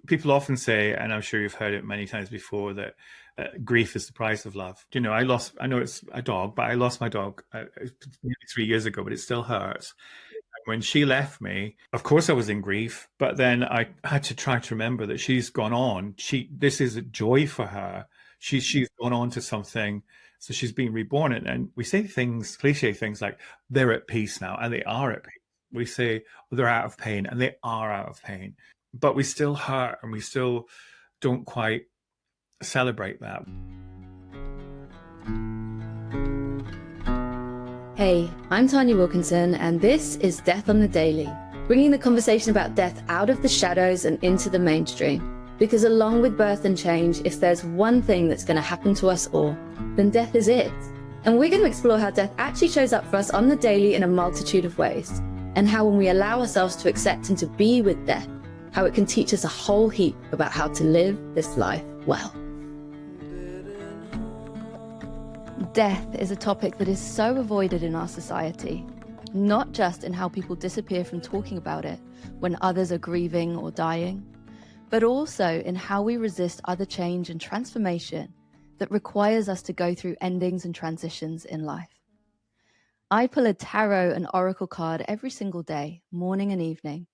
people often say, and I'm sure you've heard it many times before, that grief is the price of love. You know, I know it's a dog, but I lost my dog nearly 3 years ago, but it still hurts. When she left me, of course I was in grief, but then I had to try to remember that she's gone on. This is a joy for her. She's gone on to something, so she's been reborn. And we say things, cliche things like they're at peace now, and they are at peace. We say they're out of pain, and they are out of pain, but we still hurt, and we still don't quite celebrate that. Hey, I'm Tanya Wilkinson, and this is Death on the Daily, bringing the conversation about death out of the shadows and into the mainstream. Because along with birth and change, if there's one thing that's going to happen to us all, then death is it. And we're going to explore how death actually shows up for us on the daily in a multitude of ways, and how when we allow ourselves to accept and to be with death, how it can teach us a whole heap about how to live this life well. Death is a topic that is so avoided in our society, not just in how people disappear from talking about it when others are grieving or dying, but also in how we resist other change and transformation that requires us to go through endings and transitions in life. I pull a tarot and oracle card every single day, morning and evening,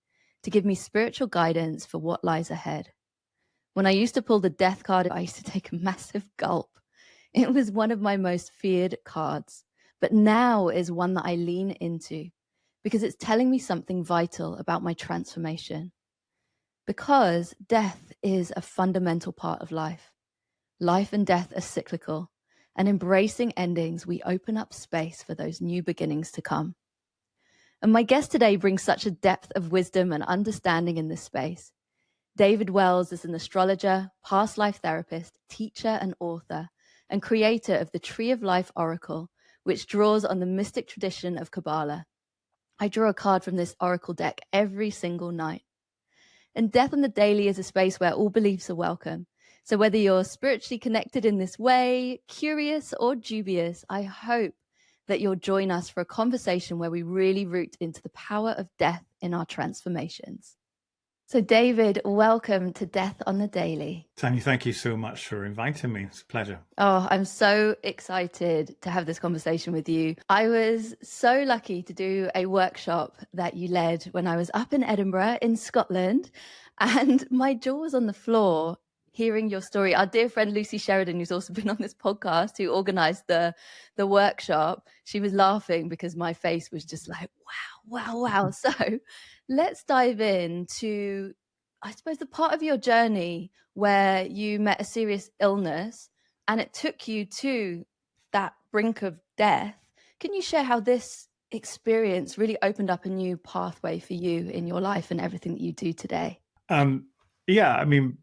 to give me spiritual guidance for what lies ahead. When I used to pull the death card, I used to take a massive gulp. It was one of my most feared cards, but now is one that I lean into because it's telling me something vital about my transformation. Because death is a fundamental part of life. Life and death are cyclical, and embracing endings, we open up space for those new beginnings to come. And my guest today brings such a depth of wisdom and understanding in this space. David Wells is an astrologer, past life therapist, teacher, and author, and creator of the Tree of Life Oracle, which draws on the mystic tradition of Kabbalah. I draw a card from this oracle deck every single night. And Death on the Daily is a space where all beliefs are welcome. So whether you're spiritually connected in this way, curious or dubious, I hope that you'll join us for a conversation where we really root into the power of death in our transformations. So David, welcome to Death on the Daily. Tanya, thank you so much for inviting me. It's a pleasure. Oh, I'm so excited to have this conversation with you. I was so lucky to do a workshop that you led when I was up in Edinburgh in Scotland, and my jaw was on the floor hearing your story. Our dear friend Lucy Sheridan, who's also been on this podcast, who organized the workshop, she was laughing because my face was just like, wow. So let's dive into, I suppose, the part of your journey where you met a serious illness and it took you to that brink of death. Can you share how this experience really opened up a new pathway for you in your life and everything that you do today? Yeah, I mean,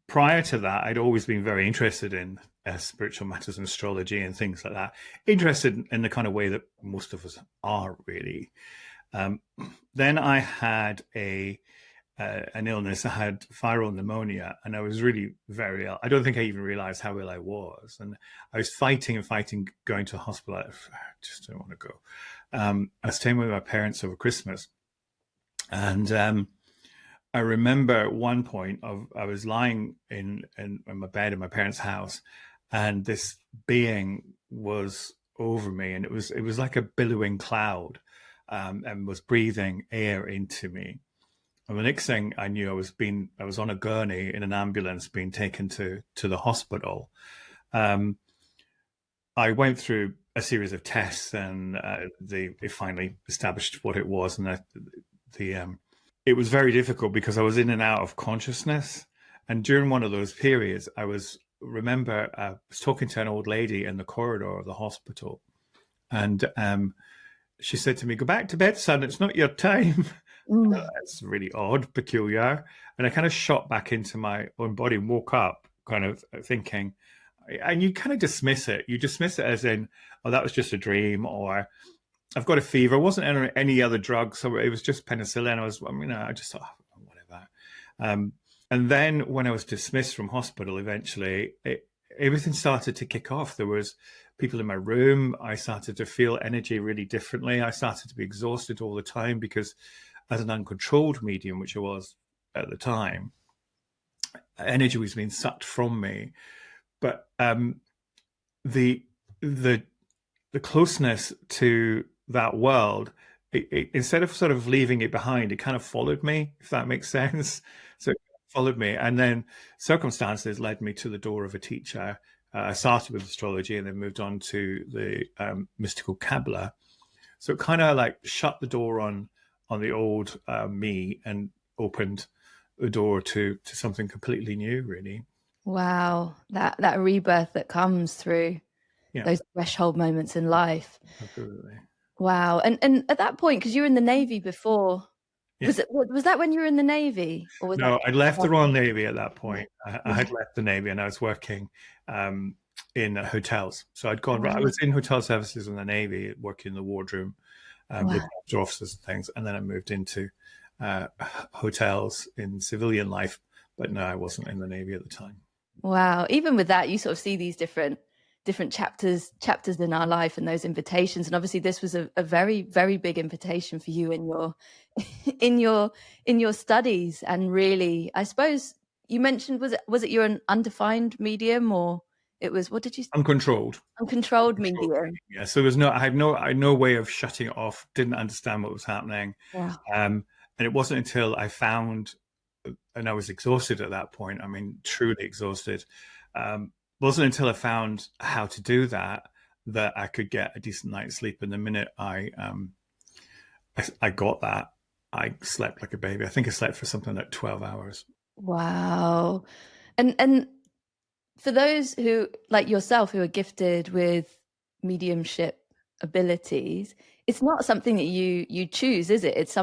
prior to that, I'd always been very interested in spiritual matters and astrology and things like that. Interested in the kind of way that most of us are, really. Then I had an illness. I had viral pneumonia, and I was really very ill. I don't think I even realized how ill I was, and I was fighting, going to a hospital. I just don't want to go. I was staying with my parents over Christmas, and I remember at one point I was lying in my bed in my parents' house, and this being was over me, and it was like a billowing cloud, and was breathing air into me. And the next thing I knew, I was on a gurney in an ambulance being taken to the hospital. I went through a series of tests, and they finally established what it was, and it was very difficult because I was in and out of consciousness. And during one of those periods, I was talking to an old lady in the corridor of the hospital, and she said to me, "Go back to bed, son. It's not your time." That's really odd, peculiar. And I kind of shot back into my own body and woke up kind of thinking, and you kind of dismiss it. You dismiss it as in, oh, that was just a dream, or I've got a fever. I wasn't on any other drugs, so it was just penicillin. I just thought, oh, whatever. And then when I was dismissed from hospital, eventually, everything started to kick off. There was people in my room. I started to feel energy really differently. I started to be exhausted all the time because as an uncontrolled medium, which I was at the time, energy was being sucked from me. But the the the closeness to that world, instead of sort of leaving it behind, it kind of followed me, if that makes sense. So it followed me, and then circumstances led me to the door of a teacher. I started with astrology and then moved on to the mystical Kabbalah. So it kind of like shut the door on the old me and opened the door to something completely new, really. Wow, that rebirth that comes through Yeah, those threshold moments in life. absolutely. Wow. And at that point, because you were in the Navy before, Yeah. was that when you were in the Navy, or was that? No, I'd left the Royal Navy at that Yeah. point. I had left the Navy and I was working in hotels. So I'd gone, I Wow. was in hotel services in the Navy, working in the wardroom, Wow. looking after officers and things. And then I moved into hotels in civilian life. But no, I wasn't in the Navy at the time. Wow. Even with that, you sort of see these different chapters in our life and those invitations. And obviously this was a very, very big invitation for you in your in your studies. And really, I suppose you mentioned, was it you're an undefined medium, or it was, what did you say? Uncontrolled. Uncontrolled Controlled medium. reading, yeah. So I had no way of shutting it off. Didn't understand what was happening, Wow. and it wasn't until I found, and I was exhausted at that point. I mean, truly exhausted. Wasn't until I found how to do that that I could get a decent night's sleep. And the minute I got that, I slept like a baby. I think I slept for something like 12 hours. Wow. And for those who, like yourself, who are gifted with mediumship abilities, it's not something that you choose, is it? Is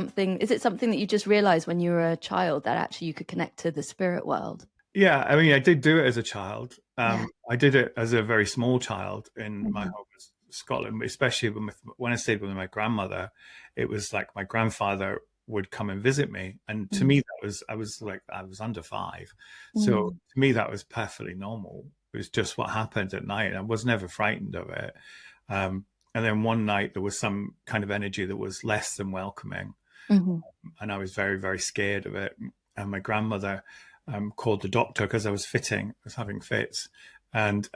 it something that you just realized when you were a child, that actually you could connect to the spirit world? Yeah, I mean, I did do it as a child. Yeah. I did it as a very small child in my Mhm. home, Scotland, especially when I stayed with my grandmother. It was like my grandfather would come and visit me, and to me, I was like, I was under 5, so Mm. to me that was perfectly normal. It was just what happened at night. I was never frightened of it. And then one night there was some kind of energy that was less than welcoming, Mhm. and I was very, very scared of it. And my grandmother called the doctor because I was having fits, and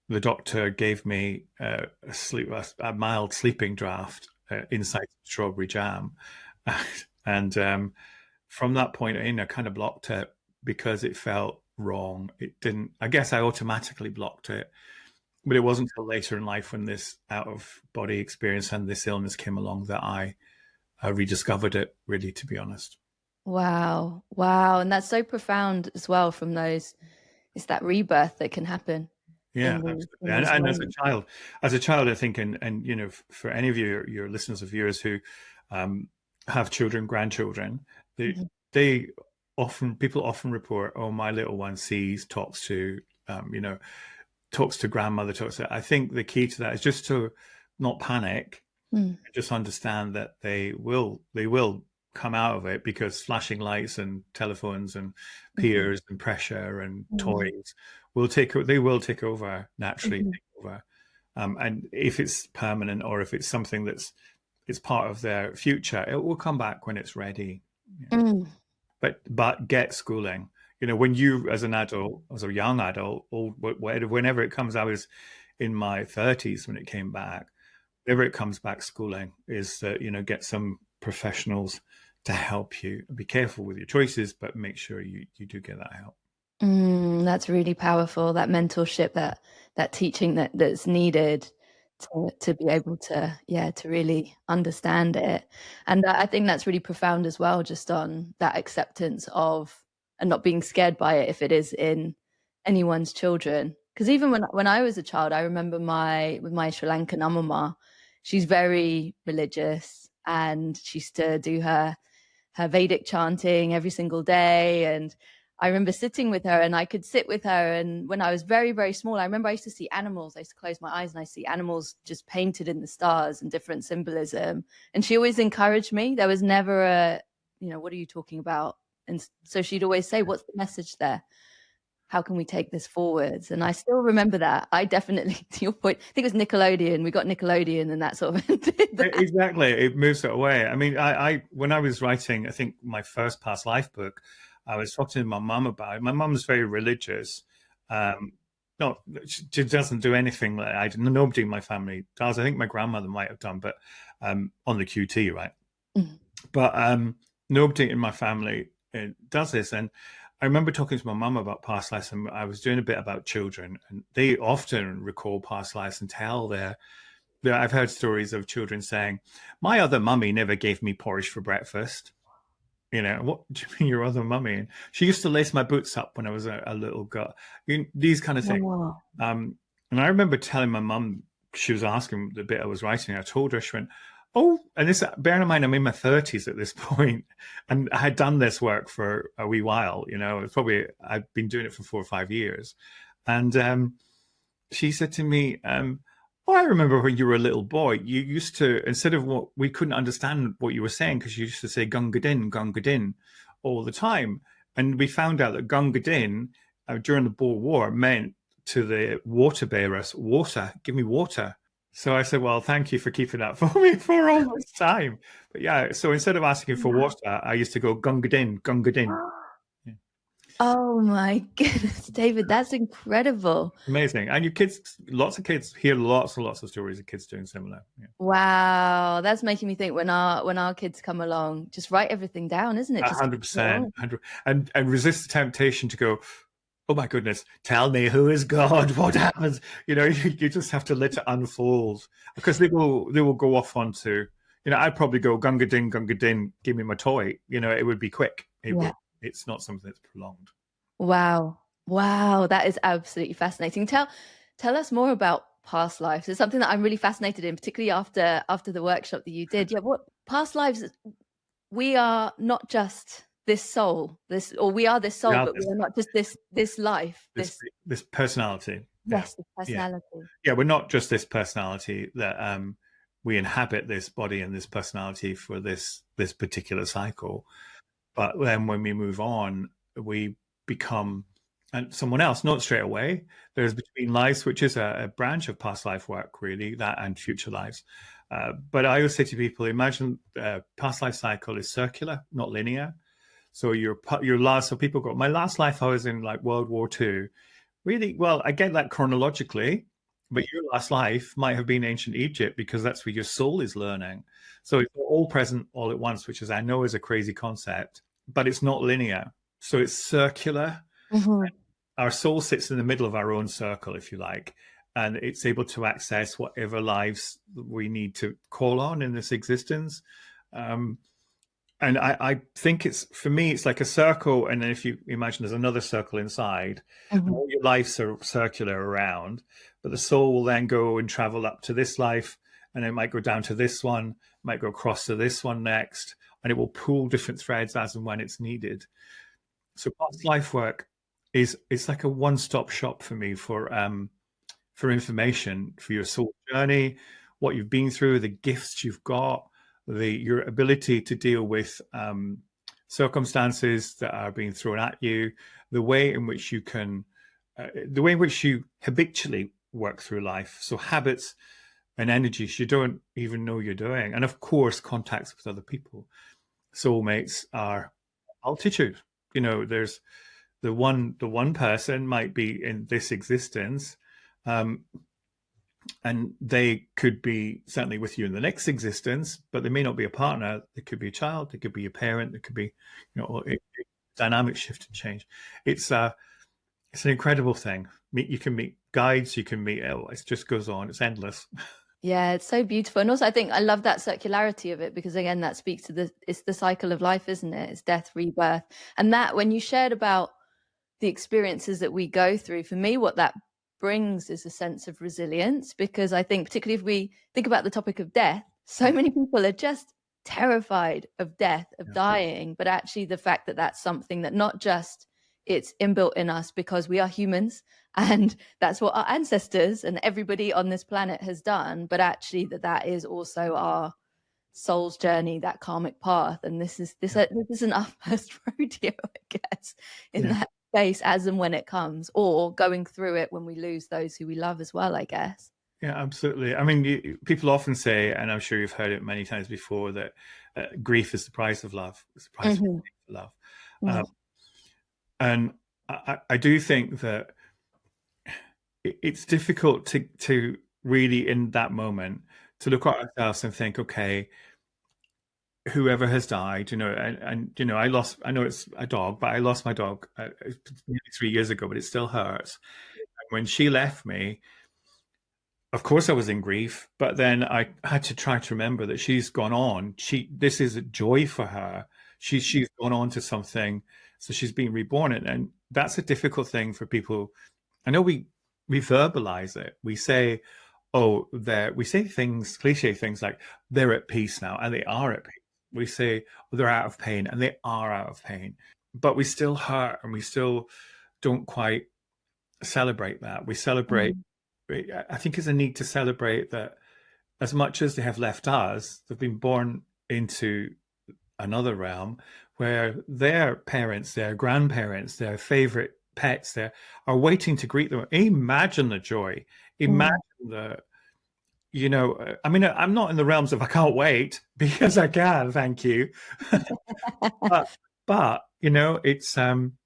the doctor gave me a mild sleeping draft inside strawberry jam, and from that point in, I kind of blocked it because it felt wrong. It didn't. I guess I automatically blocked it, but it wasn't until later in life when this out of body experience and this illness came along that I rediscovered it. Really, to be honest. Wow. Wow. And that's so profound as well from those, it's that rebirth that can happen Yeah, in absolutely. these And moments. as a child, I think, and you know, for any of your listeners or viewers who um, have children, grandchildren, they Mhm. they people often report, oh, my little one sees, talks to, you know, talks to grandmother, talks to. I think the key to that is just to not panic, Mm. just understand that they will come out of it, because flashing lights and telephones and Mhm. peers and pressure and Mhm. toys they will take over, naturally Mhm. take over. And if it's permanent or if it's something it's part of their future, it will come back when it's ready. Yeah. Mm. But get schooling. You know, when you as an adult, as a young adult, or whenever it comes, I was in my 30s when it came back. Whenever it comes back, schooling is that, you know, get some professionals to help you. Be careful with your choices, but make sure you do get that help. That's really powerful. That mentorship, that teaching that's needed to be able to, yeah, to really understand it. And I think that's really profound as well, just on that acceptance of, and not being scared by it if it is in anyone's children. Because even when I was a child, I remember with my Sri Lankan Amama, she's very religious, and she used to do her Vedic chanting every single day. And I remember sitting with her, and I could sit with her. And when I was very, very small, I remember I used to see animals. I used to close my eyes and I see animals just painted in the stars and different symbolism. And she always encouraged me. There was never what are you talking about? And so she'd always say, what's the message there? How can we take this forwards? And I still remember that. I definitely, to your point, I think it was Nickelodeon. We got Nickelodeon, and that sort of did that. Exactly, it moves it away. I mean, I when I was writing, I think my first past life book, I was talking to my mum about it. My mum's very religious. Not she doesn't do anything like I. Nobody in my family does. I think my grandmother might have done, but on the QT, right? Mhm. But nobody in my family does this. And I remember talking to my mum about past lives, and I was doing a bit about children, and they often recall past lives and tell I've heard stories of children saying, "My other mummy never gave me porridge for breakfast." What do you mean your other mummy? And she used to lace my boots up when I was a little girl. These kind of things. Wow. And I remember telling my mum, she was asking the bit I was writing. I told her, she went, "Oh," and this, bearing in mind, I'm in my 30s at this point, and I had done this work for a wee while. It's probably, I've been doing it for 4 or 5 years. And she said to me, "Oh, I remember when you were a little boy, you used to, instead of what we couldn't understand what you were saying because you used to say Gungadin all the time. And we found out that Gungadin during the Boer War meant to the water bearers, water, give me water." So I said, "Well, thank you for keeping that for me for all this time." But yeah, so instead of asking for water, I used to go Gungadin. Yeah. Oh my goodness, David, that's incredible. Amazing. And your kids, lots of kids hear lots and lots of stories of kids doing similar. Yeah. Wow, that's making me think when our kids come along, just write everything down, isn't it? Just 100%. And resist the temptation to go, "Oh my goodness, tell me who is God? What happens?" You just have to let it unfold, because they will go off onto, I'd probably go Gungadin, give me my toy. It would be quick. It's not something that's prolonged. Wow. Wow, that is absolutely fascinating. Tell us more about past lives. It's something that I'm really fascinated in, particularly after the workshop that you did. Yeah, what past lives, we are not just this soul, we are this soul, but we are not just this life, this personality. Yes, the personality. Yeah, we're not just this personality that we inhabit this body and this personality for this particular cycle. But then when we move on, we become someone else, not straight away. There's between lives, which is a branch of past life work, really, that and future lives. But I always say to people, imagine past life cycle is circular, not linear. So your last, so people go, "My last life, I was in like World War II." Really? Well, I get that chronologically, but your last life might have been ancient Egypt, because that's where your soul is learning. So it's all present all at once, which I know is a crazy concept, but it's not linear. So it's circular. Mm-hmm. Our soul sits in the middle of our own circle, if you like, and it's able to access whatever lives we need to call on in this existence. And I think for me, it's like a circle. And then if you imagine there's another circle inside, and all your lives are circular around, but the soul will then go and travel up to this life, and it might go down to this one, might go across to this one next, and it will pull different threads as and when it's needed. So past life work it's like a one-stop shop for me for information for your soul journey, what you've been through, the gifts you've got, your ability to deal with circumstances that are being thrown at you, the way in which you can, the way in which you habitually work through life. So habits and energies you don't even know you're doing. And of course, contacts with other people. Soulmates are a multitude. There's the one person might be in this existence, and they could be certainly with you in the next existence, but they may not be a partner. They could be a child, they could be a parent, they could be, dynamic shift and change. It's an incredible thing. You can meet guides, you can meet, it just goes on, it's endless. Yeah, it's so beautiful. And also I think I love that circularity of it, because again, that speaks to it's the cycle of life, isn't it? It's death, rebirth. And that when you shared about the experiences that we go through, for me, what that brings is a sense of resilience, because I think particularly if we think about the topic of death, so many people are just terrified of death, of dying, but actually the fact that that's something that not just it's inbuilt in us because we are humans and that's what our ancestors and everybody on this planet has done, but actually that is also our soul's journey, that karmic path. And this isn't our first rodeo, I guess, in that space, as and when it comes, or going through it when we lose those who we love as well, I guess. Yeah, absolutely. I mean, people often say, and I'm sure you've heard it many times before, that grief is the price of love. It's the price of love. And I do think that it's difficult to really in that moment to look at ourselves and think, okay, whoever has died, and I know it's a dog, but I lost my dog nearly 3 years ago, but it still hurts. When she left me, of course I was in grief, but then I had to try to remember that she's gone on. This is a joy for her. She's gone on to something, so she's been reborn, and that's a difficult thing for people. I know we verbalize it. We say, "Oh, we say things, cliche things like they're at peace now," and they are at peace. We say, "Oh, they're out of pain," and they are out of pain. But we still hurt, and we still don't quite celebrate that. We celebrate. Mm. I think it's a need to celebrate that as much as they have left us, they've been born into another realm where their parents, their grandparents, their favorite pets, they are waiting to greet them. Imagine the joy. Imagine Mm. the, I mean, I'm not in the realms of I can't wait because I can, thank you. but, it's, I'm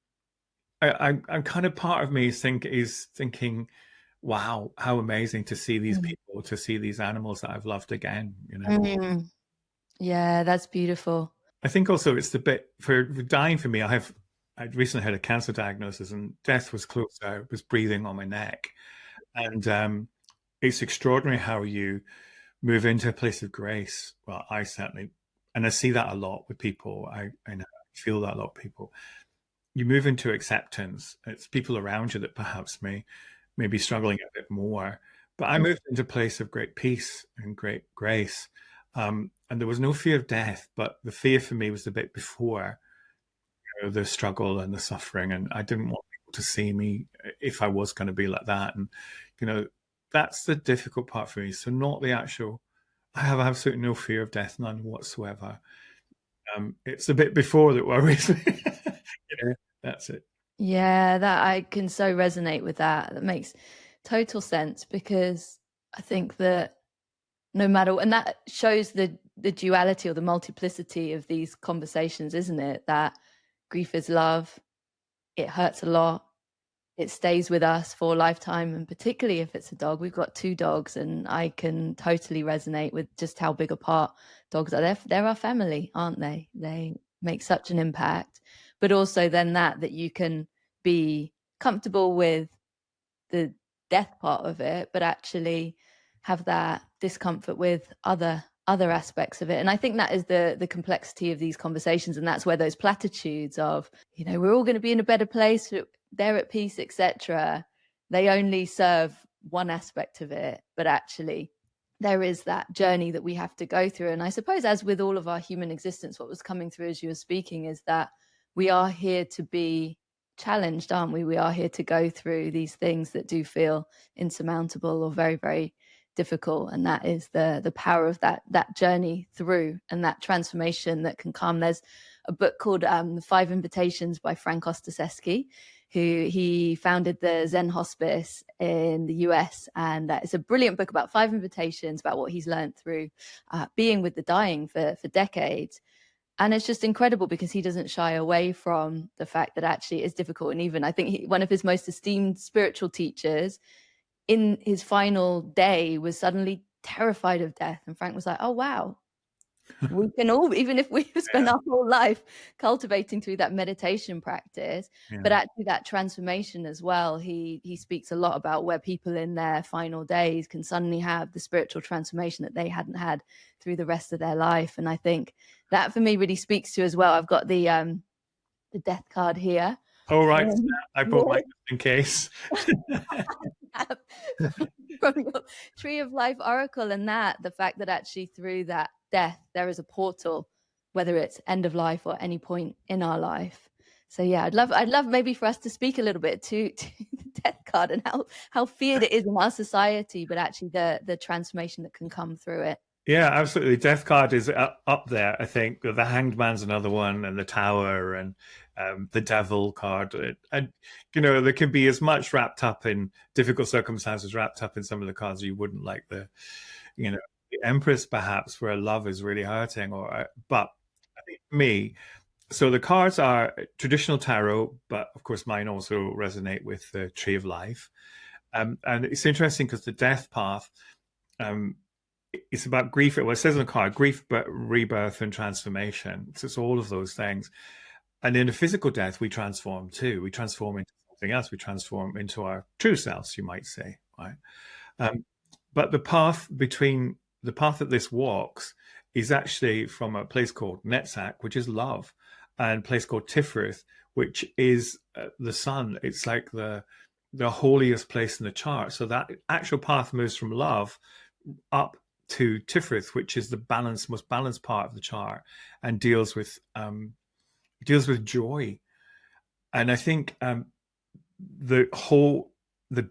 kind of part of me is thinking, wow, how amazing to see these Mm. people, to see these animals that I've loved again. Mm. Yeah, that's beautiful. I think also it's the bit for dying for me. I recently had a cancer diagnosis and death was close. I was breathing on my neck, and it's extraordinary how you move into a place of grace. Well, I certainly, and I see that a lot with people. I know, I feel that a lot of people. You move into acceptance. It's people around you that perhaps may be struggling a bit more, but I moved into a place of great peace and great grace. And there was no fear of death, but the fear for me was the bit before, the struggle and the suffering, and I didn't want people to see me if I was going to be like that. And you know, that's the difficult part for me. So not the actual. I have absolutely no fear of death, none whatsoever. It's the bit before that worries me. That's it. Yeah, that I can so resonate with that. That makes total sense because I think that no matter, and that shows the duality or the multiplicity of these conversations, isn't it? That grief is love, it hurts a lot, it stays with us for a lifetime, and particularly if it's a dog. We've got 2 dogs, and I can totally resonate with just how big a part dogs are. They're our family, aren't they? They make such an impact. But also then that you can be comfortable with the death part of it, but actually have that discomfort with other aspects of it. And I think that is the complexity of these conversations, and that's where those platitudes of, we're all going to be in a better place, they're at peace, etc., they only serve one aspect of it, but actually there is that journey that we have to go through. And I suppose, as with all of our human existence, what was coming through as you were speaking is that we are here to be challenged, aren't we? We are here to go through these things that do feel insurmountable or very, very difficult, and that is the power of that journey through and that transformation that can come. There's a book called The 5 Invitations by Frank Ostaseski, who he founded the Zen Hospice in the US, and it's a brilliant book about 5 invitations about what he's learned through being with the dying for decades. And it's just incredible because he doesn't shy away from the fact that actually it's difficult. And even I think one of his most esteemed spiritual teachers in his final day was suddenly terrified of death. And Frank was like, oh, wow, we can all, even if we spend Yeah, our whole life cultivating through that meditation practice, but yeah. actually that transformation as well. He speaks a lot about where people in their final days can suddenly have the spiritual transformation that they hadn't had through the rest of their life. And I think that for me really speaks to as well. I've got the death card here. All right, Um, I brought mine just in case. from your Tree of Life Oracle, and that the fact that actually through that death there is a portal, whether it's end of life or any point in our life. So yeah, I'd love maybe for us to speak a little bit to the death card and how feared it is in our society, but actually the transformation that can come through it. Yeah, absolutely. Death card is up there. I think the Hanged Man's another one, and the Tower, and the Devil card, and there can be as much wrapped up in difficult circumstances, wrapped up in some of the cards you wouldn't like the Empress, perhaps, where love is really hurting. But I think for me, So the cards are traditional tarot, but of course mine also resonate with the Tree of Life. And it's interesting because the death path, um, it's about grief. Well, it says on the card, grief, but rebirth and transformation. So it's all of those things. And in a physical death, we transform too. We transform into something else. We transform into our true selves, you might say, right? Um, but the path that this walks is actually from a place called Netzach, which is love, and a place called Tiferet, which is the sun. It's like the holiest place in the chart. So that actual path moves from love up to Tiferet, which is the most balanced part of the chart, and deals with joy. And I think the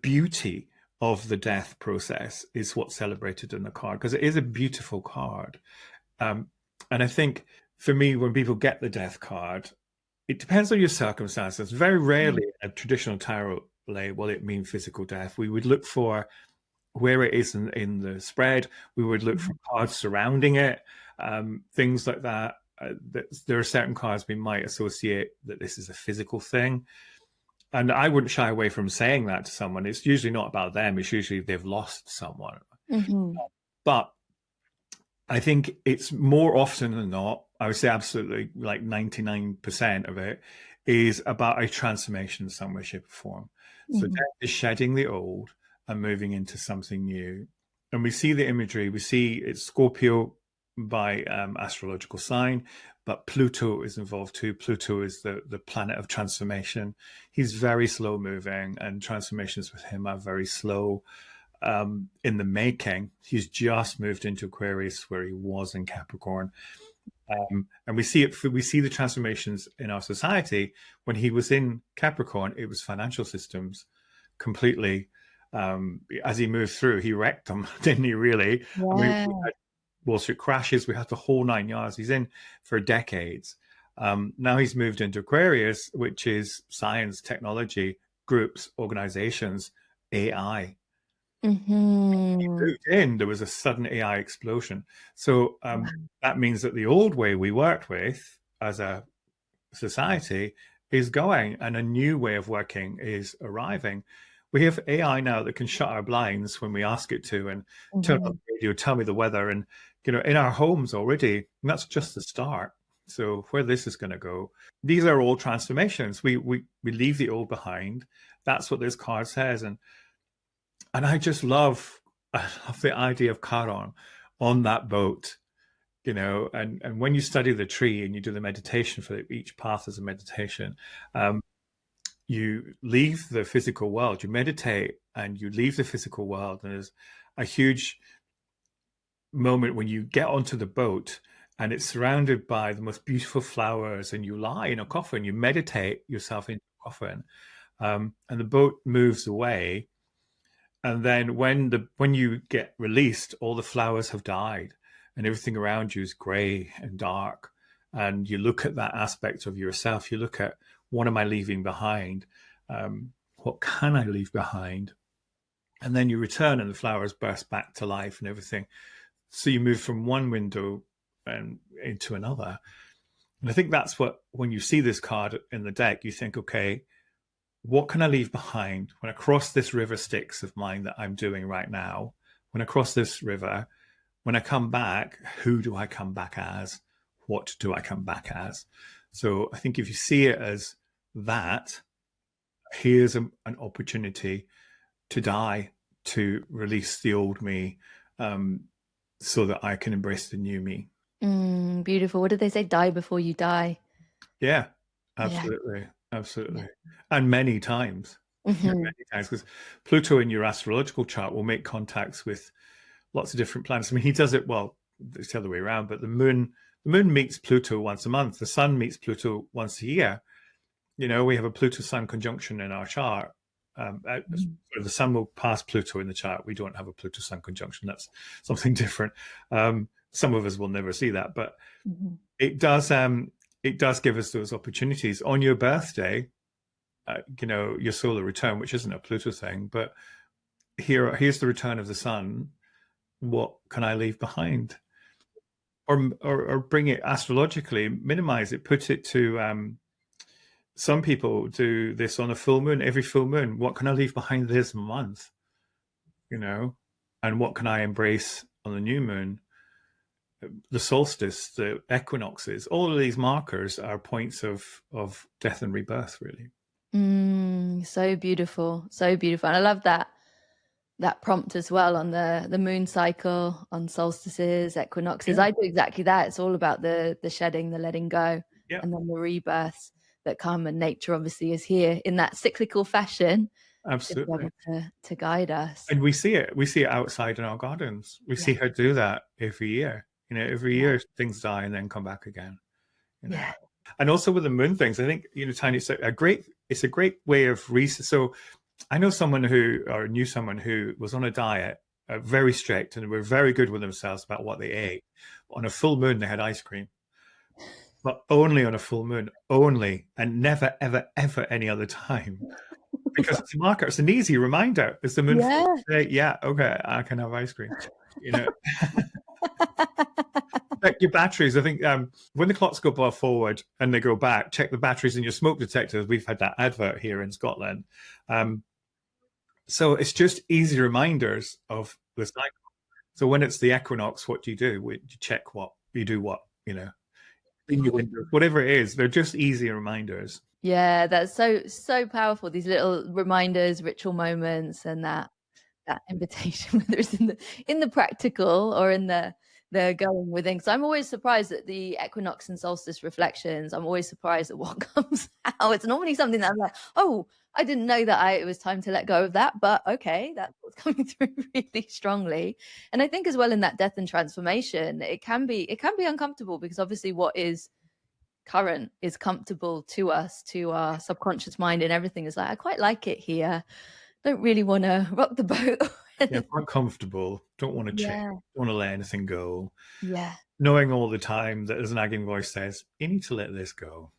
beauty of the death process is what's celebrated in the card, because it is a beautiful card. And I think for me, when people get the death card, it depends on your circumstances. Very rarely in a traditional tarot lay will it mean physical death. We would look for where it is in the spread. We would look for cards surrounding it, things like that. There are certain cards we might associate that this is a physical thing. And I wouldn't shy away from saying that to someone. It's usually not about them. It's usually they've lost someone. But I think it's more often than not, I would say absolutely like 99% of it is about a transformation in some way, shape, or form. So death is shedding the old and moving into something new. And we see the imagery. We see it's Scorpio by astrological sign, but Pluto is involved too. Pluto is the planet of transformation. He's very slow moving, and transformations with him are very slow in the making. He's just moved into Aquarius, where he was in Capricorn. And we see the transformations in our society. When he was in Capricorn, it was financial systems completely. As he moved through, he wrecked them, didn't he? Really? Yeah. I mean, we had Wall Street crashes. We had the whole 9 yards. He's in for decades. Now he's moved into Aquarius, which is science, technology, groups, organizations, AI. He moved in, there was a sudden AI explosion. So that means that the old way we worked with as a society is going, and a new way of working is arriving. We have AI now that can shut our blinds when we ask it to, and turn on the radio, tell me the weather, and in our homes already. And that's just the start. So where this is going to go, these are all transformations. We leave the old behind. That's what this card says, and I just love the idea of Charon on that boat, and when you study the tree and you do the meditation for each path as a meditation, you leave the physical world, you meditate and you leave the physical world. And there's a huge moment when you get onto the boat and it's surrounded by the most beautiful flowers, and you lie in a coffin, you meditate yourself into a coffin, and the boat moves away. And then when you get released, all the flowers have died and everything around you is gray and dark. And you look at that aspect of yourself. You look at, what am I leaving behind? What can I leave behind? And then you return and the flowers burst back to life and everything. So you move from one window and into another. And I think that's what, when you see this card in the deck, you think, okay, what can I leave behind when I cross this river Styx of mine that I'm doing right now? When I cross this river, when I come back, who do I come back as? What do I come back as? So I think if you see it as that, here's an opportunity to die, to release the old me, so that I can embrace the new me. Beautiful. What did they say? Die before you die. Yeah, absolutely. Yeah. Absolutely. Yeah. And many times. Many times, because Pluto in your astrological chart will make contacts with lots of different planets. I mean, he does it, well, it's the other way around, but the moon meets Pluto once a month. The sun meets Pluto once a year. We have a Pluto-Sun conjunction in our chart. The sun will pass Pluto in the chart. We don't have a Pluto-Sun conjunction. That's something different. Some of us will never see that, but it does give us those opportunities. On your birthday, your solar return, which isn't a Pluto thing, but here's the return of the sun. What can I leave behind? or bring it astrologically, minimize it, put it to some people do this on a full moon. Every full moon, what can I leave behind this month? And what can I embrace on the new moon? The solstice, the equinoxes, all of these markers are points of death and rebirth, really. So beautiful, so beautiful. And I love that prompt as well on the moon cycle, on solstices, equinoxes. I do exactly that. It's all about the shedding, the letting go, and then the rebirths that come, and nature obviously is here in that cyclical fashion. Absolutely. To guide us. And we see it outside in our gardens. We see her do that every year. Every year things die and then come back again. Yeah. And also with the moon things, I think, Tiny, it's a great way of research. So I knew someone who was on a diet, very strict, and were very good with themselves about what they ate. On a full moon, they had ice cream, but only on a full moon, and never, ever, ever any other time. Because it's a marker, it's an easy reminder. It's the moon. Yeah, okay, I can have ice cream. Check your batteries. I think when the clocks go forward and they go back, check the batteries in your smoke detectors. We've had that advert here in Scotland. So it's just easy reminders of the cycle. So when it's the equinox, what do? You check what you do, in your window, whatever it is. They're just easy reminders. Yeah, that's so powerful. These little reminders, ritual moments, and that invitation, whether it's in the practical or in the going within. So I'm always surprised at the equinox and solstice reflections. I'm always surprised at what comes out. It's normally something that I'm like, oh, I didn't know that it was time to let go of that, but okay, that's what's coming through really strongly. And I think as well in that death and transformation, it can be uncomfortable, because obviously what is current is comfortable to us, to our subconscious mind, and everything is like, I quite like it here. Don't really want to rock the boat. Quite comfortable. Don't want to change. Don't want to let anything go. Yeah. Knowing all the time that there's a nagging voice says, you need to let this go.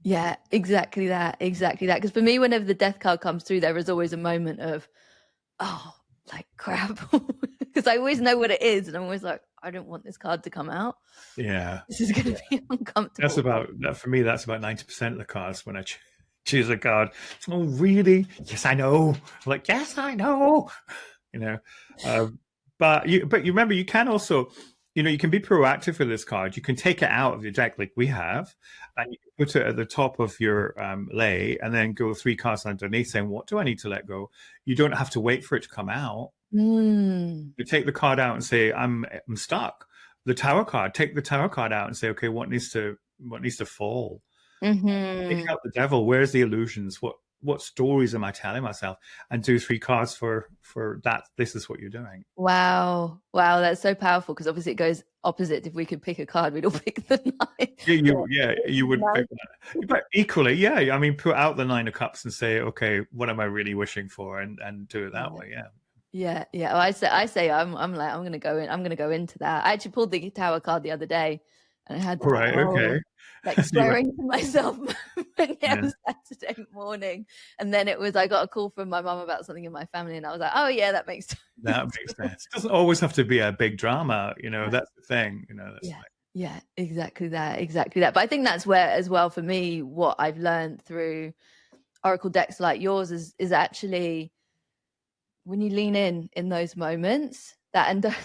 Yeah, exactly that. Because for me, whenever the death card comes through, there is always a moment of, oh, like crap. Because I always know what it is, and I'm always like, I don't want this card to come out. Yeah. This is going to be uncomfortable. For me, that's about 90% of the cards when I choose a card. Oh, really? Yes, I know. I'm like, yes, I know. But you remember, you can also, you can be proactive with this card. You can take it out of your deck like we have, and you can put it at the top of your lay, and then go 3 cards underneath saying, what do I need to let go? You don't have to wait for it to come out. You take the card out and say, I'm stuck. The Tower card, take the Tower card out and say, okay, what needs to fall? Take out the devil. Where's the illusions? What stories am I telling myself? And do 3 cards for that. This is what you're doing. Wow, that's so powerful, because obviously it goes opposite. If we could pick a card, we'd all pick the 9. You would pick that. But equally, I mean, put out the 9 of Cups and say, okay, what am I really wishing for, and do it that way. Yeah. Well, I say I'm like, I'm gonna go into that. I actually pulled the Tower card the other day, and I had okay, like swearing to myself when it was Saturday morning, and then it was, I got a call from my mum about something in my family, and I was like, oh yeah, that makes sense. It doesn't always have to be a big drama, that's the thing, Yeah, exactly that. But I think that's where, as well, for me, what I've learned through oracle decks like yours is actually, when you lean in those moments, that, and I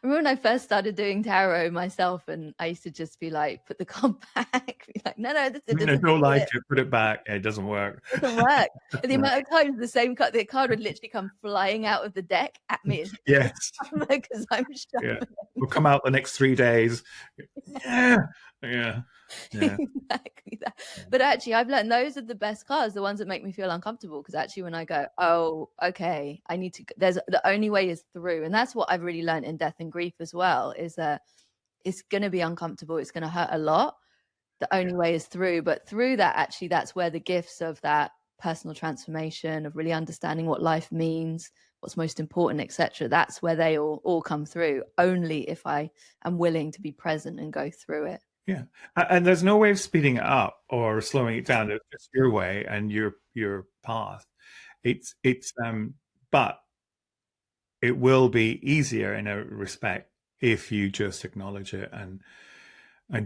remember when I first started doing tarot myself, and I used to just be like, put the card back, be like, no, this don't like it, put it back. It doesn't work. It doesn't work. The amount of times the card would literally come flying out of the deck at me. Yes. Because I'm sure. Yeah. Will come out the next 3 days. Yeah. Exactly that. But actually, I've learned those are the best cards, the ones that make me feel uncomfortable, because actually when I go, oh, okay, I need to, the only way is through. And that's what I've really learned in death and grief as well, is that it's going to be uncomfortable, it's going to hurt a lot. The only way is through. But through that, actually, that's where the gifts of that personal transformation, of really understanding what life means, what's most important, etc., that's where they all come through, only if I am willing to be present and go through it. Yeah, and there's no way of speeding it up or slowing it down. It's just your way and your path. But it will be easier in a respect if you just acknowledge it and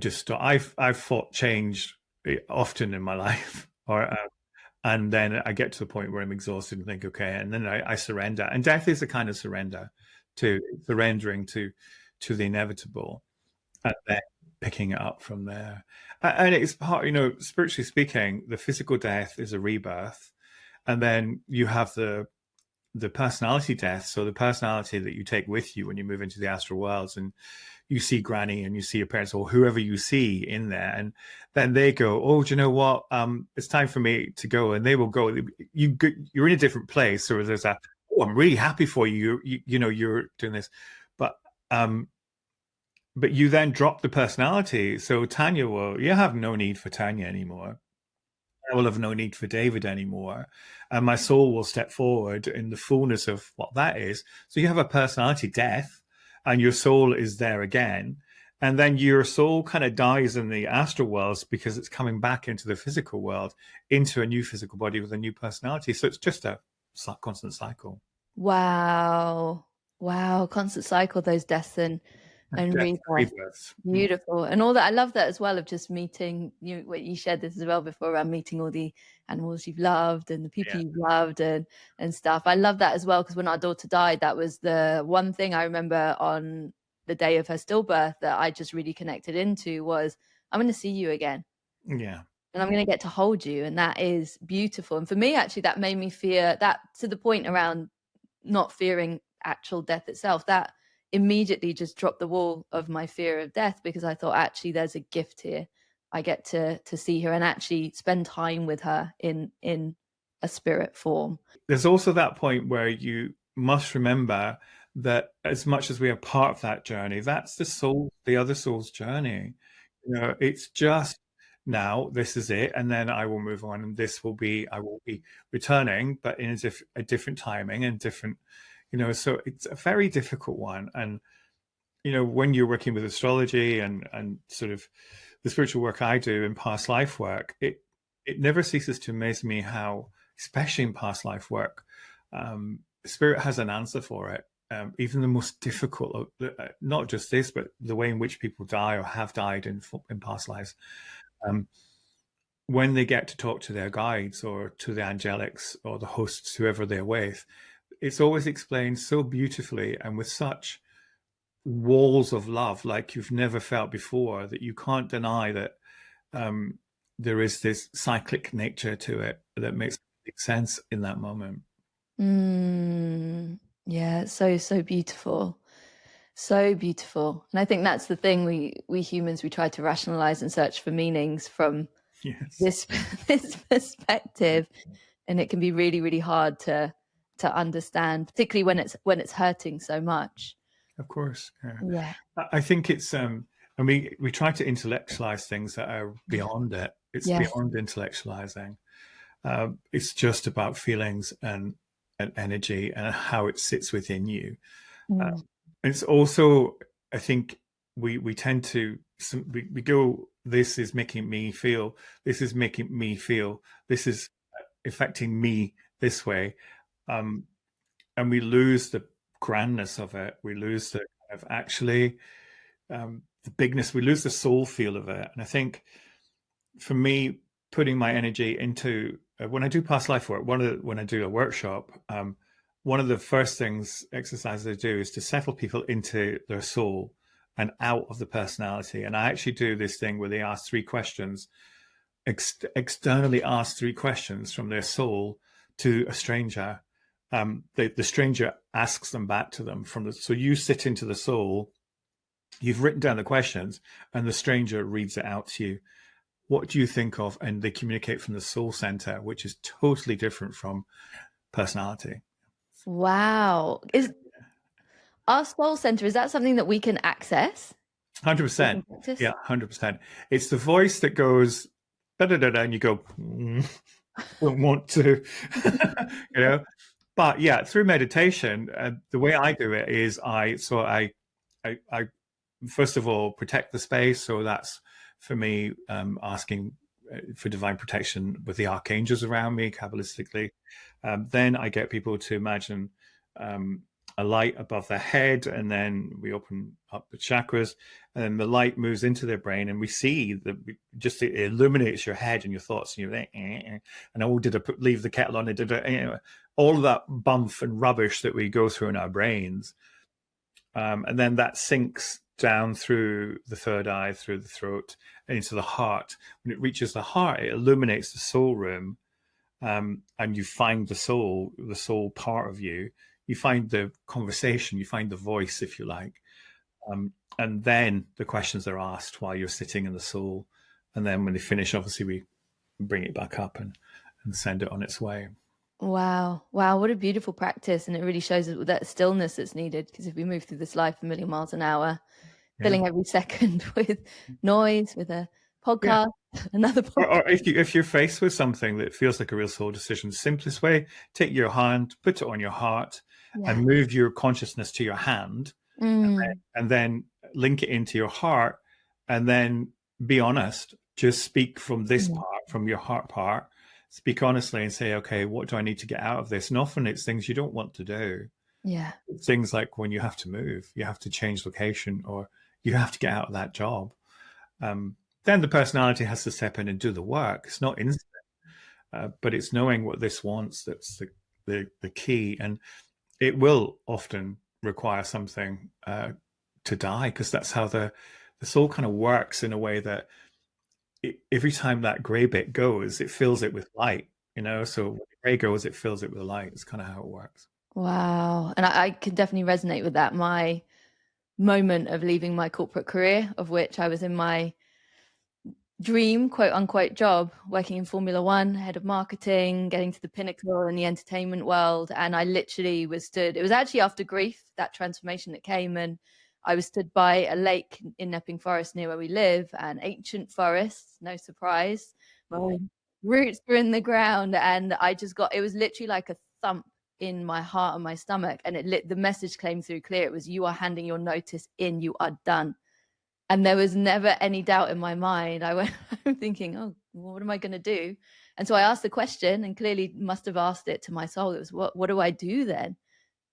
just stop. I've fought change often in my life, or and then I get to the point where I'm exhausted and think, okay, and then I surrender. And death is a kind of surrender, to surrendering to the inevitable, and then picking it up from there. And it's part, spiritually speaking, the physical death is a rebirth, and then you have the personality death. So the personality that you take with you when you move into the astral worlds, and you see Granny and you see your parents or whoever you see in there, and then they go, oh, do you know what? It's time for me to go, and they will go. You're in a different place, or there's a, oh, I'm really happy for you. You're doing this, but you then drop the personality. So Tanya you have no need for Tanya anymore. I will have no need for David anymore. And my soul will step forward in the fullness of what that is. So you have a personality death, and your soul is there again. And then your soul kind of dies in the astral worlds because it's coming back into the physical world, into a new physical body with a new personality. So it's just a constant cycle. Wow. Wow. Constant cycle, those deaths and rebirths. Beautiful. And all that. I love that as well, of just meeting what you shared this as well before, around meeting all the animals you've loved and the people you've loved and stuff. I love that as well, because when our daughter died, that was the one thing I remember on the day of her stillbirth that I just really connected into was, I'm going to see you again. Yeah. And I'm going to get to hold you. And that is beautiful. And for me, actually, that made me fear that, to the point around not fearing actual death itself, that immediately just dropped the wall of my fear of death, because I thought, actually, there's a gift here. I get to see her and actually spend time with her in a spirit form. There's also that point where you must remember that as much as we are part of that journey, that's the other soul's journey. It's just, now this is it, and then I will move on, and I will be returning, but in a different timing and different, so it's a very difficult one. And when you're working with astrology and sort of the spiritual work I do in past life work, it never ceases to amaze me how, especially in past life work, spirit has an answer for it. Even the most difficult, not just this, but the way in which people die or have died in past lives. When they get to talk to their guides or to the angelics or the hosts, whoever they're with, it's always explained so beautifully and with such walls of love like you've never felt before, that you can't deny that there is this cyclic nature to it that makes sense in that moment. Yeah, so beautiful. So beautiful. And I think that's the thing, we humans, we try to rationalize and search for meanings from this perspective, and it can be really, really hard to understand, particularly when it's hurting so much. Of course. Yeah. I think it's we try to intellectualize things that are beyond it. It's beyond intellectualizing. It's just about feelings and energy and how it sits within you. It's also, I think we tend to, we go, this is making me feel, this is making me feel, this is affecting me this way, and we lose the grandness of it. We lose the kind of actually the bigness. We lose the soul feel of it. And I think for me, putting my energy into when I do past life work, when I do a workshop, one of the first exercises I do is to settle people into their soul and out of the personality. And I actually do this thing where they ask 3 questions, externally ask 3 questions from their soul to a stranger. The stranger asks them back to them so you sit into the soul, you've written down the questions, and the stranger reads it out to you. What do you think of? And they communicate from the soul center, which is totally different from personality. Wow. Is our soul center, is that something that we can access? 100%. Yeah, 100%. It's the voice that goes da da da da, and you go, don't want to, But yeah, through meditation, the way I do it is I first of all protect the space. So that's for me asking for divine protection with the archangels around me, Kabbalistically. Then I get people to imagine a light above their head, and then we open up the chakras, and then the light moves into their brain, and we see that just it illuminates your head and your thoughts, and you're like, and oh, did I leave the kettle on? All of that bump and rubbish that we go through in our brains, and then that sinks down through the third eye, through the throat, and into the heart. When it reaches the heart, it illuminates the soul room, and you find the soul part of you. You find the conversation, you find the voice, if you like. And then the questions are asked while you're sitting in the soul. And then when they finish, obviously, we bring it back up and send it on its way. Wow. Wow. What a beautiful practice. And it really shows that stillness that's needed. Because if we move through this life a million miles an hour, filling every second with noise, with a podcast, another podcast. Or if you're faced with something that feels like a real soul decision, the simplest way, take your hand, put it on your heart, and move your consciousness to your hand, and then link it into your heart, and then be honest. Just speak from this part, from your heart part. Speak honestly and say, okay, what do I need to get out of this? And often it's things you don't want to do. Yeah. It's things like when you have to move, you have to change location, or you have to get out of that job. Then the personality has to step in and do the work. It's not instant, but it's knowing what this wants that's the key. And it will often require something to die, because that's how the soul kind of works, in a way that every time that gray bit goes, it fills it with light, so when the gray goes, it fills it with light. It's kind of how it works. Wow. And I can definitely resonate with that. My moment of leaving my corporate career, of which I was in my dream, quote unquote, job, working in Formula One, head of marketing, getting to the pinnacle in the entertainment world. And I literally it was actually after grief, that transformation that came. And I was stood by a lake in Epping Forest near where we live, an ancient forest, no surprise. My roots were in the ground, and it was literally like a thump in my heart and my stomach. And the message came through clear. It was, you are handing your notice in, you are done. And there was never any doubt in my mind. I went home thinking, oh, what am I going to do? And so I asked the question, and clearly must have asked it to my soul. It was, what do I do then?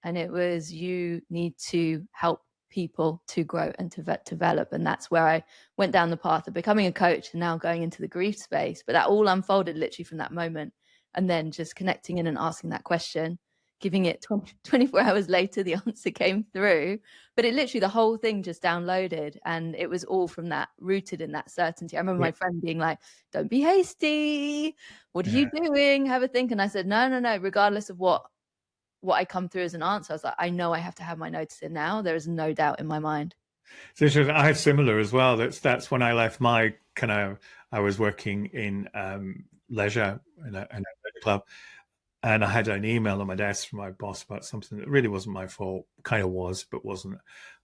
And it was, you need to help people to grow and to develop. And that's where I went down the path of becoming a coach and now going into the grief space. But that all unfolded literally from that moment. And then just connecting in and asking that question, giving it 24 hours later, the answer came through. But it literally, the whole thing just downloaded, and it was all from that, rooted in that certainty. I remember my friend being like, don't be hasty. What are you doing? Have a think. And I said, no, regardless of what I come through as an answer, I was like, I know I have to have my notice in now. There is no doubt in my mind. So I have similar as well. That's when I left my I was working in leisure in a club, and I had an email on my desk from my boss about something that really wasn't my fault. Kind of was, but wasn't.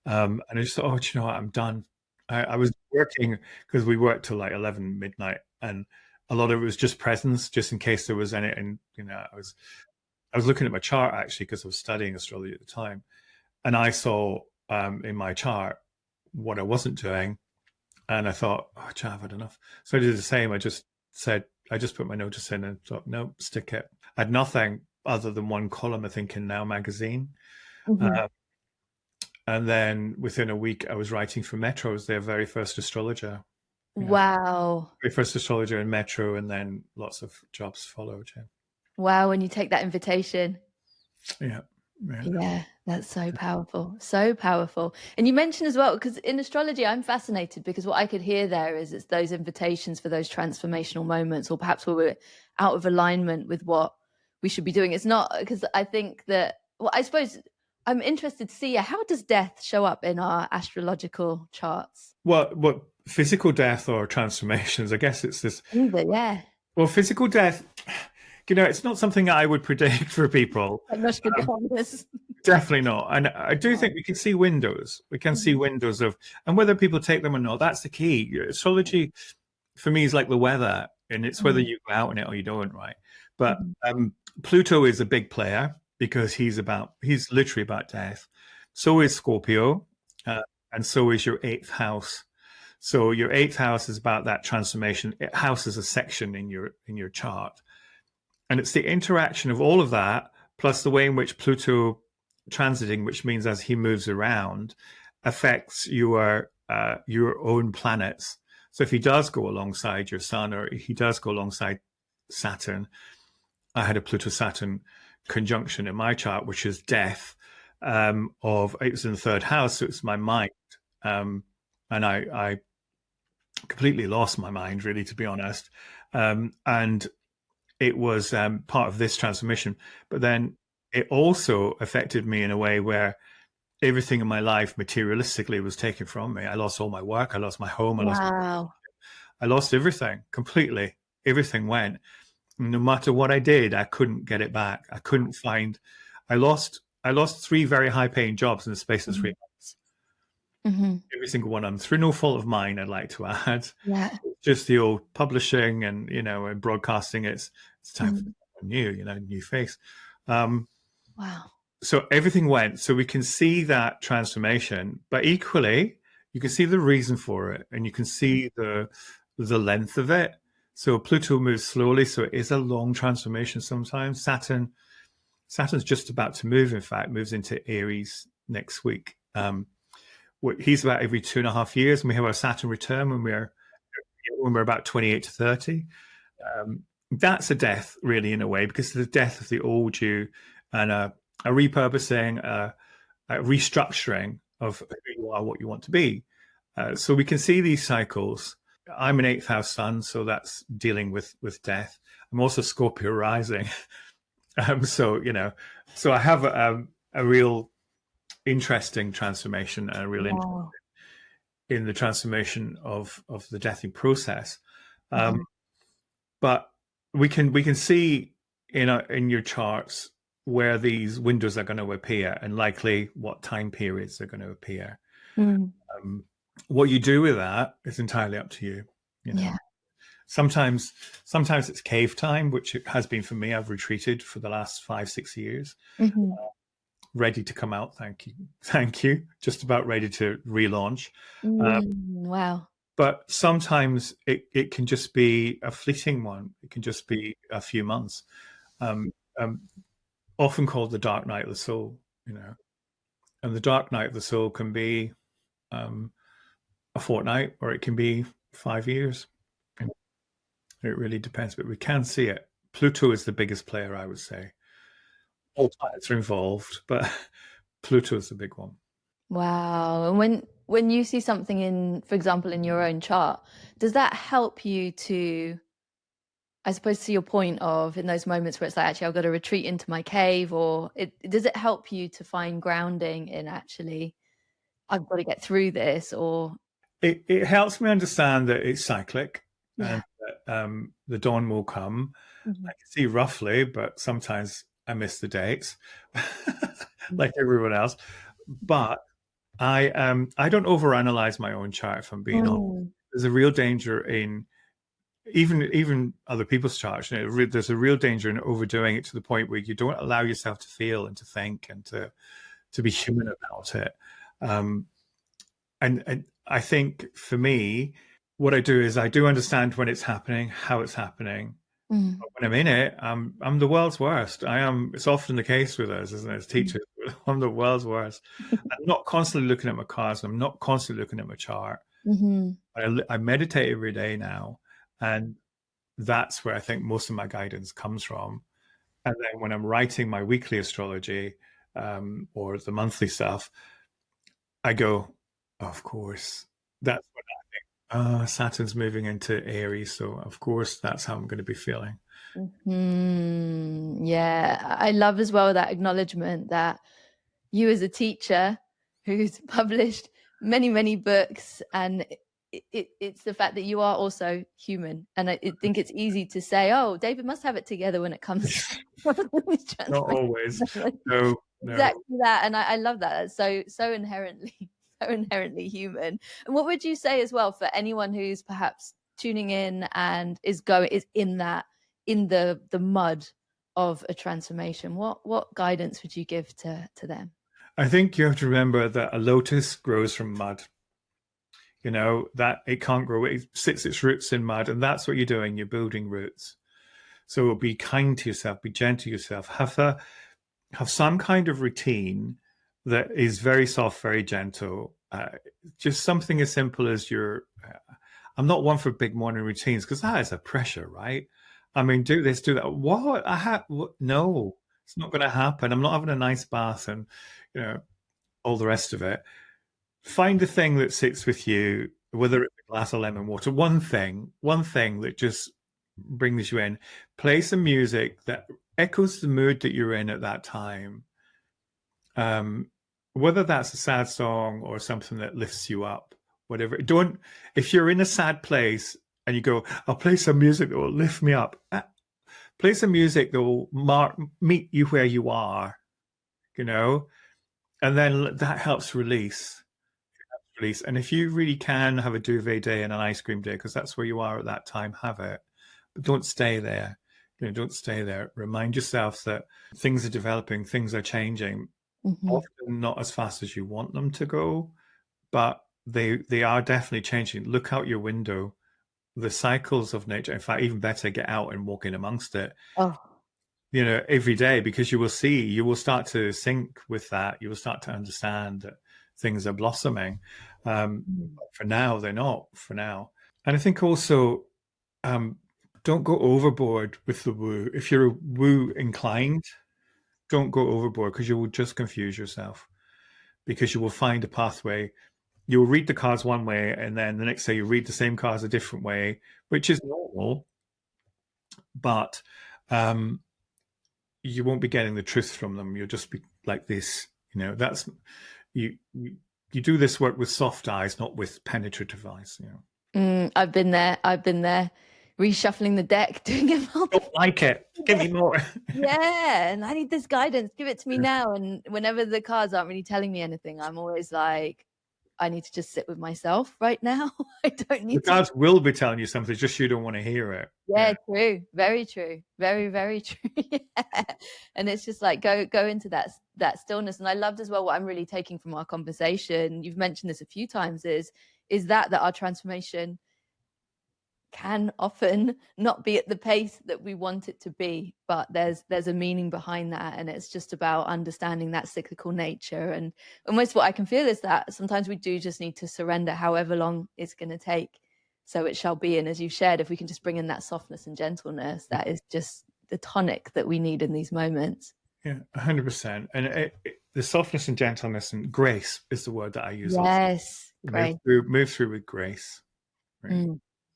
And I just thought, oh, do you know what? I'm done. I was working, because we worked till like 11 midnight, and a lot of it was just presence, just in case there was any. And I was looking at my chart, actually, because I was studying astrology at the time, and I saw in my chart what I wasn't doing, and I thought, oh, I've had enough. So I did the same. I just put my notice in and thought, no, stick it. I had nothing other than one column, I think, in Now magazine. And then within a week, I was writing for Metro. I was their very first astrologer. Wow. Very first astrologer in Metro, and then lots of jobs followed. Wow, when you take that invitation. Yeah, that's so powerful. So powerful. And you mentioned as well, because in astrology, I'm fascinated, because what I could hear there is it's those invitations for those transformational moments, or perhaps where we're out of alignment with what we should be doing. It's not, because I think that, well, I suppose I'm interested to see, how does death show up in our astrological charts? Well, physical death or transformations, I guess it's this. Either, yeah. Well, physical death, it's not something I would predict for people. Definitely not. And I do think we can see windows. We can see windows of, and whether people take them or not, that's the key. Astrology, for me, is like the weather, and it's whether you go out in it or you don't, right? But Pluto is a big player, because he's literally about death. So is Scorpio, and so is your 8th house. So your 8th house is about that transformation. House is a section in your chart. And it's the interaction of all of that, plus the way in which Pluto transiting, which means as he moves around, affects your own planets. So if he does go alongside your sun, or he does go alongside Saturn, I had a Pluto-Saturn conjunction in my chart, which is death. It was in the third house, so it's my mind, and I completely lost my mind, really, to be honest. And it was part of this transformation, but then it also affected me in a way where everything in my life materialistically was taken from me. I lost all my work, I lost my home, Wow. I lost everything completely. Everything went. No matter what I did, I couldn't get it back. I couldn't find. I lost three very high paying jobs in the space of 3 months. Mm-hmm. Every single one of them, through no fault of mine, I'd like to add. Yeah. Just the old publishing and and broadcasting. It's time for new, new face. Wow. So everything went. So we can see that transformation, but equally, you can see the reason for it, and you can see the length of it. So Pluto moves slowly, so it is a long transformation sometimes. Saturn's just about to move. In fact, moves into Aries next week. He's about every 2.5 years, and we have our Saturn return when we're about 28 to 30. That's a death, really, in a way, because it's the death of the old you, and a repurposing, a restructuring of who you are, what you want to be. So we can see these cycles. I'm an 8th house sun, so that's dealing with death. I'm also Scorpio rising. So I have a real interesting transformation, and a real interest in the transformation of the deathing process. But we can see in your charts where these windows are going to appear, and likely what time periods are going to appear. What you do with that is entirely up to you. Yeah. Sometimes it's cave time, which it has been for me. I've retreated for the last 5-6 years, ready to come out. Thank you. Just about ready to relaunch. Wow. But sometimes it can just be a fleeting one. It can just be a few months. Often called the dark night of the soul, and the dark night of the soul can be a fortnight, or it can be 5 years. It really depends, but we can see it. Pluto is the biggest player, I would say. All planets are involved, but Pluto is the big one. Wow. And when you see something in, for example, in your own chart, does that help you to, I suppose, to your point of in those moments where it's like, actually, I've got to retreat into my cave, or does it help you to find grounding in actually, I've got to get through this? Or it helps me understand that it's cyclic, yeah. and that the dawn will come. I can see roughly, but sometimes I miss the dates, like everyone else. But I don't overanalyze my own chart, if I'm being honest. There's a real danger in even other people's charts. There's a real danger in overdoing it to the point where you don't allow yourself to feel and to think and to be human about it. And I think for me, what I do is I do understand when it's happening, how it's happening. But when I'm in it, I'm the world's worst. I am. It's often the case with us, isn't it, as teachers? I'm the world's worst. I'm not constantly looking at my cards. I'm not constantly looking at my chart. I meditate every day now, and that's where I think most of my guidance comes from. And then when I'm writing my weekly astrology or the monthly stuff, I go, of course, that's what I think. Saturn's moving into Aries, so of course that's how I'm going to be feeling. Yeah, I love as well that acknowledgement that you as a teacher who's published many, many books, and it's the fact that you are also human. And I think it's easy to say, oh, David must have it together when it comes to Not always. No. Exactly that. And I love that. That's so inherently human. And what would you say as well for anyone who's perhaps tuning in and is in the mud of a transformation? What guidance would you give to them? I think you have to remember that a lotus grows from mud. That it can't grow. It sits its roots in mud, and that's what you're doing. You're building roots. So be kind to yourself, be gentle to yourself. have some kind of routine that is very soft, very gentle. Just something as simple as your. I'm not one for big morning routines because that is a pressure, right? I mean, do this, do that. What? No, it's not going to happen. I'm not having a nice bath and, you know, all the rest of it. Find the thing that sits with you, whether it's a glass of lemon water, one thing that just brings you in. Play some music that echoes the mood that you're in at that time. Um, whether that's a sad song or something that lifts you up, whatever. Don't, if you're in a sad place and you go, I'll play some music that will lift me up. Play some music that will meet you where you are, you know, and then that helps release. And if you really can have a duvet day and an ice cream day, because that's where you are at that time, have it. But don't stay there. Don't stay there. Remind yourself that things are developing, things are changing, often not as fast as you want them to go, but they are definitely changing. Look out your window. The cycles of nature, in fact, even better, get out and walk in amongst it. Oh, Every day, because you will start to sync with that. You will start to understand that things are blossoming. For now, they're not. For now, and I think also, don't go overboard with the woo. If you're woo inclined, don't go overboard because you will just confuse yourself. Because you will find a pathway. You'll read the cards one way, and then the next day you read the same cards a different way, which is normal. But you won't be getting the truth from them. You'll just be like this. That's you do this work with soft eyes, not with penetrative eyes. I've been there, reshuffling the deck, doing it. Don't like it. Give me more. Yeah, and I need this guidance. Give it to me now. And whenever the cards aren't really telling me anything, I'm always like, I need to just sit with myself right now. I don't need the cards will be telling you something, just you don't want to hear it. Yeah, true. Very true. Very, very true. Yeah. And it's just like go into that stillness. And I loved as well what I'm really taking from our conversation. You've mentioned this a few times, is that our transformation can often not be at the pace that we want it to be, but there's a meaning behind that, and it's just about understanding that cyclical nature. And almost what I can feel is that sometimes we do just need to surrender however long it's going to take, so it shall be. And as you've shared, if we can just bring in that softness and gentleness, that is just the tonic that we need in these moments. Yeah, 100%. And the softness and gentleness and grace is the word that I use. Yes, grace. Move through with grace. Right?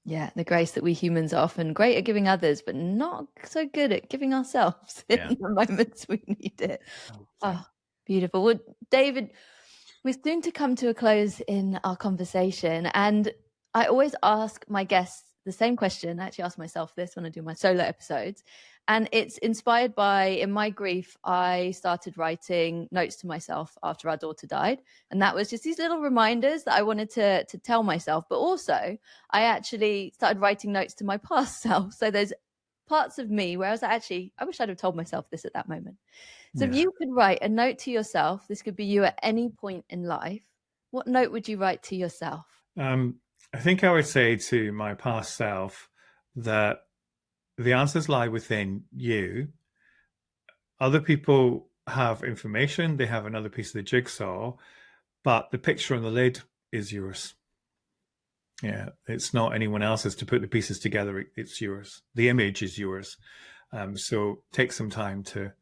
Yeah, the grace that we humans are often great at giving others, but not so good at giving ourselves in the moments we need it. Oh, beautiful. Well, David, we're soon to come to a close in our conversation, and I always ask my guests the same question. I actually ask myself this when I do my solo episodes, and it's inspired by, in my grief, I started writing notes to myself after our daughter died. And that was just these little reminders that I wanted to tell myself. But also, I actually started writing notes to my past self. So there's parts of me where I was actually, I wish I'd have told myself this at that moment. So if you could write a note to yourself, this could be you at any point in life, what note would you write to yourself? I think I would say to my past self that the answers lie within you. Other people have information, they have another piece of the jigsaw, but the picture on the lid is yours. Yeah, it's not anyone else's to put the pieces together. It's yours. The image is yours. So take some time to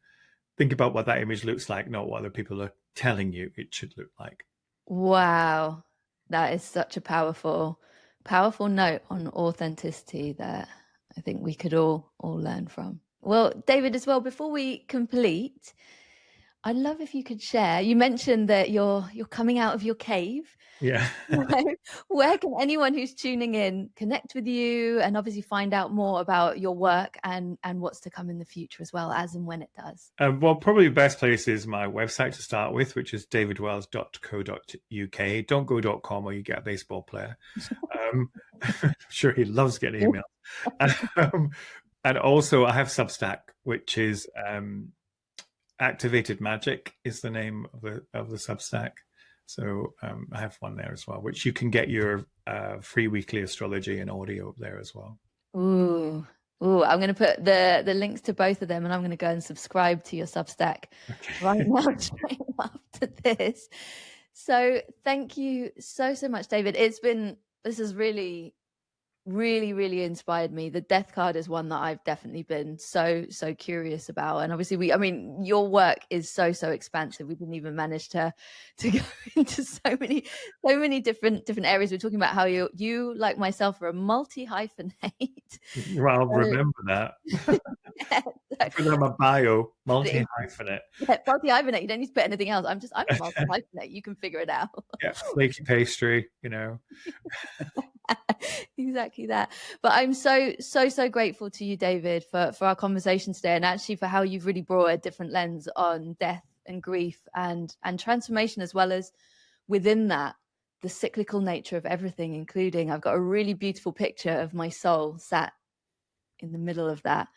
think about what that image looks like, not what other people are telling you it should look like. Wow. That is such a powerful note on authenticity that I think we could all learn from. Well, David, as well, before we complete, I'd love if you could share. You mentioned that you're coming out of your cave. Yeah. Where can anyone who's tuning in connect with you and obviously find out more about your work and what's to come in the future as well, as and when it does? Well, probably the best place is my website to start with, which is davidwells.co.uk. Don't go .com or you get a baseball player. I'm sure he loves getting emails. And also I have Substack, which is Activated Magic is the name of the Substack. So I have one there as well, which you can get your free weekly astrology and audio there as well. Ooh, Oh, I'm going to put the links to both of them, and I'm going to go and subscribe to your Substack right now, straight after this. So thank you so much, David. This has really really inspired me. The death card is one that I've definitely been so curious about, and obviously your work is so expansive. We didn't even manage to go into so many different areas. We're talking about how you like myself are a multi-hyphenate. Well, remember that. Put on my bio, multi-hyphenate. Yeah, multi-hyphenate. You don't need to put anything else. I'm a multi-hyphenate. You can figure it out. Yeah, flaky pastry, Exactly that. But I'm so grateful to you, David, for our conversation today, and actually for how you've really brought a different lens on death and grief and transformation, as well as within that the cyclical nature of everything, including I've got a really beautiful picture of my soul sat in the middle of that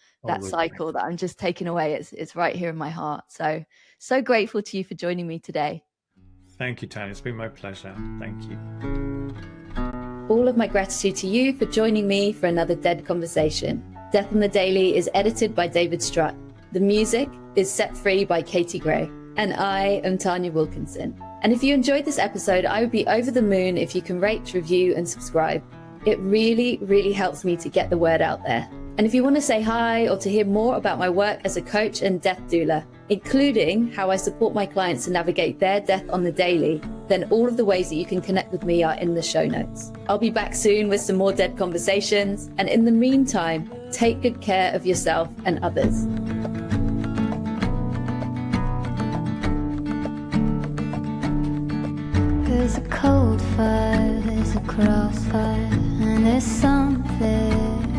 cycle that I'm just taking away. It's right here in my heart. So grateful to you for joining me today. Thank you, Tanya. It's been my pleasure. Thank you. All of my gratitude to you for joining me for another Dead Conversation. Death on the Daily is edited by David Strutt. The music is Set Free by Katie Gray. And I am Tanya Wilkinson. And if you enjoyed this episode, I would be over the moon if you can rate, review, and subscribe. It really helps me to get the word out there. And if you want to say hi or to hear more about my work as a coach and death doula, including how I support my clients to navigate their death on the daily, then all of the ways that you can connect with me are in the show notes. I'll be back soon with some more Dead Conversations. And in the meantime, take good care of yourself and others. There's a cold fire, there's a crossfire, and there's something